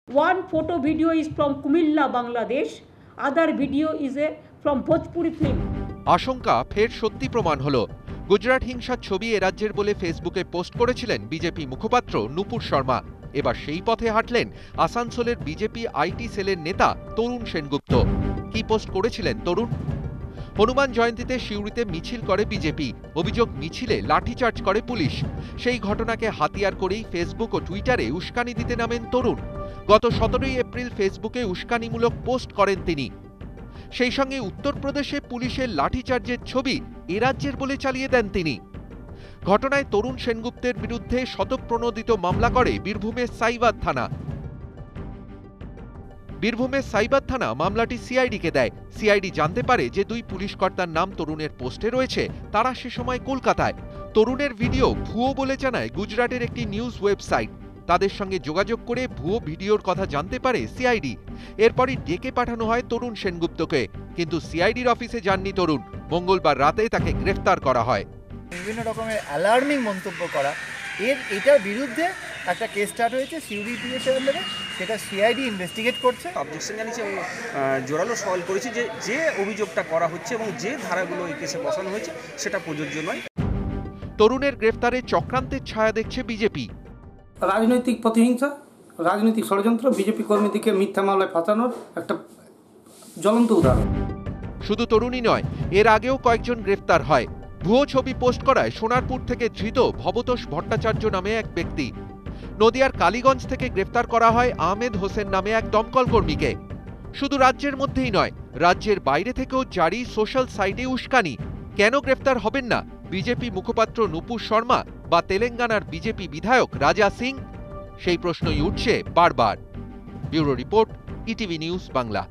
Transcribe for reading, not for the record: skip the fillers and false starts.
One photo video is from Kumilla, Bangladesh. Other video is from Bhojpuri film. আশঙ্কা ফের সত্যি প্রমাণ হলো। গুজরাট হিংসার ছবি এ রাজ্যের বলে ফেসবুকে পোস্ট করেছিলেন বিজেপি মুখপাত্র নুপুর শর্মা। এবার সেই পথে হাঁটলেন আসানসোলের বিজেপি আইটি সেলের নেতা তরুণ সেনগুপ্ত। কি পোস্ট করেছিলেন তরুণ? হনুমান জয়ন্তীতে সিউড়িতে মিছিল করে বিজেপি, অভিযোগ মিছিলে লাঠিচার্জ করে পুলিশ। সেই ঘটনাকে হাতিয়ার করেই ফেসবুক ও টুইটারে উস্কানি দিতে নামেন তরুণ। গত 17 এপ্রিল ফেসবুকে উস্কানিমূলক পোস্ট করেন তিনি। সেই সঙ্গে উত্তরপ্রদেশে পুলিশের লাঠিচার্জের ছবি এ রাজ্যের বলে চালিয়ে দেন তিনি। ঘটনায় তরুণ সেনগুপ্তের বিরুদ্ধে স্বতঃপ্রণোদিত মামলা করে বীরভূমের সাইবাদ থানা। বীরভূমের সাইবাদ থানা মামলাটি সিআইডিকে দেয়। সিআইডি জানতে পারে যে দুই পুলিশ কর্তার নাম তরুণের পোস্টে রয়েছে, তারা সে সময় কলকাতায়। তরুণের ভিডিও ভুয়ো বলে জানায় গুজরাটের একটি নিউজ ওয়েবসাইট। তাদের সঙ্গে যোগাযোগ করে ভুয়ো ভিডিওর কথা জানতে পারে সিআইডি। এরপরই ডেকে পাঠানো হয় তরুণ সেনগুপ্তকে, কিন্তু সিআইডির অফিসে যাননি তরুণ। মঙ্গলবার রাতে তাকে গ্রেফতার করা হয়। বিভিন্ন রকমের অ্যালার্মিং মন্তব্য করা, এটার বিরুদ্ধে একটা কেস স্টার্ট হয়েছে সিউড়ি পুলিশের আন্ডারে, সেটা সিআইডি ইনভেস্টিগেট করছে। অবজেকশন জানিয়েছি এবং জোরালো সওয়াল করেছি যে অভিযোগটা করা হচ্ছে এবং যে ধারাগুলো এই কেসে বসানো হয়েছে সেটা প্রযোজ্য নয়। তরুণের গ্রেফতারে চক্রান্তের ছায়া দেখছে বিজেপি। রাজনৈতিক প্রতিহিংসা, রাজনৈতিক ষড়যন্ত্র, বিজেপি কর্মীদেরকে মিথ্যা মামলায় ফাঁসানোর একটা জ্বলন্ত উদাহরণ। শুধু তরুণই নয়, এর আগেও কয়েকজন গ্রেফতার হয়। ভুয়ো ছবি পোস্ট করায় সোনারপুর থেকে ধৃত ভবতোষ ভট্টাচার্য নামে এক ব্যক্তি। নদিয়ার কালীগঞ্জ থেকে গ্রেফতার করা হয় আহমেদ হোসেন নামে এক দমকল কর্মীকে। শুধু রাজ্যের মধ্যেই নয়, রাজ্যের বাইরে থেকেও জারি সোশ্যাল সাইটে উস্কানি। কেন গ্রেফতার হবেন না বিজেপি মুখপাত্র নুপুর শর্মা বা তেলেঙ্গানার বিজেপি বিধায়ক রাজা সিং? সেই প্রশ্নই উঠছে বারবার। Bureau report, ETV news Bangla.